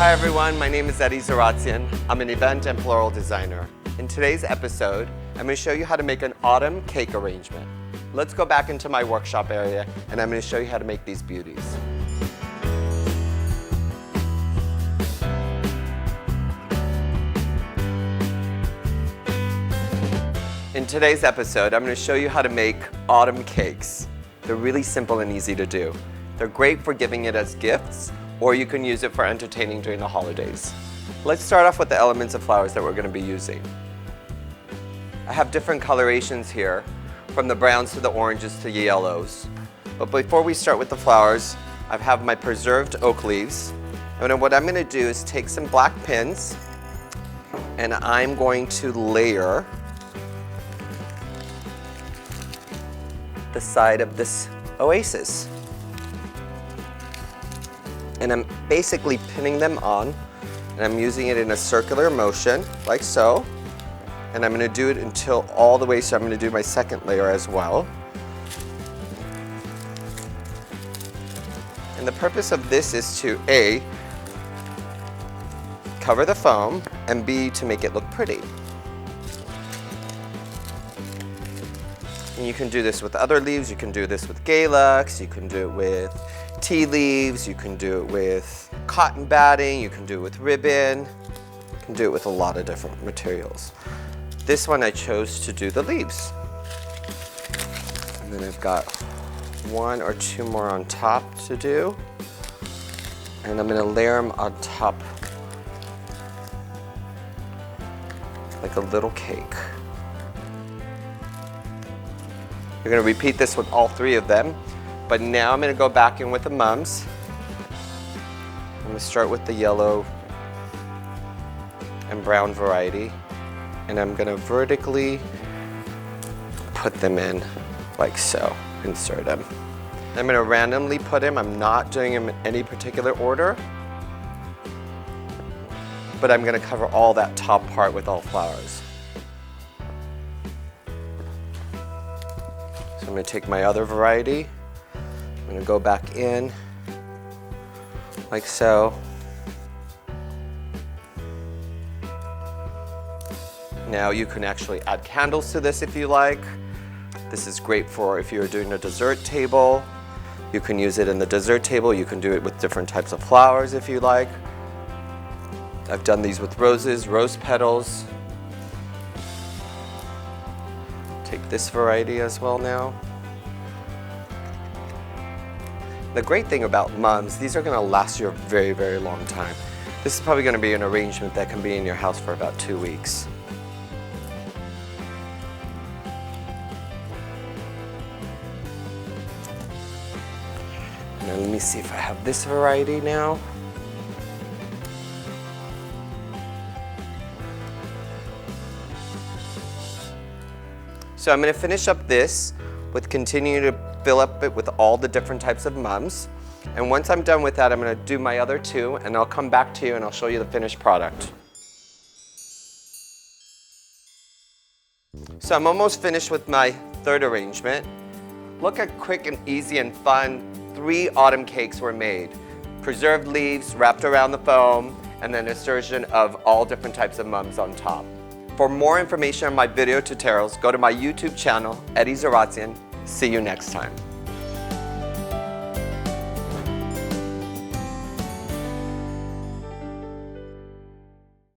Hi everyone, my name is Zaratsian. I'm an event and floral designer. In today's episode, I'm going to show you how to make an autumn cake arrangement. Let's go back into my workshop area and I'm going to show you how to make these beauties. In today's episode, I'm going to show you how to make autumn cakes. They're really simple and easy to do. They're great for giving it as gifts, or you can use it for entertaining during the holidays. Let's start off with the elements of flowers that we're going to be using. I have different colorations here, from the browns to the oranges to the yellows. But before we start with the flowers, I have my preserved oak leaves. And what I'm going to do is take some black pins, and I'm going to layer the side of this oasis. And I'm basically pinning them on, and I'm using it in a circular motion, like so. And I'm going to do it until all the way, so I'm going to do my second layer as well. And the purpose of this is to A, cover the foam, and B, to make it look pretty. And you can do this with other leaves, you can do this with Galux, you can do it with tea leaves, you can do it with cotton batting, you can do it with ribbon, you can do it with a lot of different materials. This one I chose to do the leaves. And then I've got one or two more on top to do. And I'm gonna layer them on top like a little cake. You're going to repeat this with all three of them, but now I'm going to go back in with the mums. I'm going to start with the yellow and brown variety, and I'm going to vertically put them in like so, insert them. I'm going to randomly put them, I'm not doing them in any particular order, but I'm going to cover all that top part with all flowers. So I'm going to take my other variety, I'm going to go back in like so. Now you can actually add candles to this if you like. This is great for if you're doing a dessert table. You can use it in the dessert table. You can do it with different types of flowers if you like. I've done these with roses, rose petals. Take this variety as well now. The great thing about mums, these are going to last you a very, very long time. This is probably going to be an arrangement that can be in your house for about 2 weeks. Now let me see if I have this variety now. So I'm going to finish up this with continuing to fill up it with all the different types of mums. And once I'm done with that, I'm going to do my other two, and I'll come back to you and I'll show you the finished product. So I'm almost finished with my third arrangement. Look how quick and easy and fun 3 autumn cakes were made. Preserved leaves wrapped around the foam, and then a insertion of all different types of mums on top. For more information on my video tutorials, go to my YouTube channel, Zaratsian. See you next time.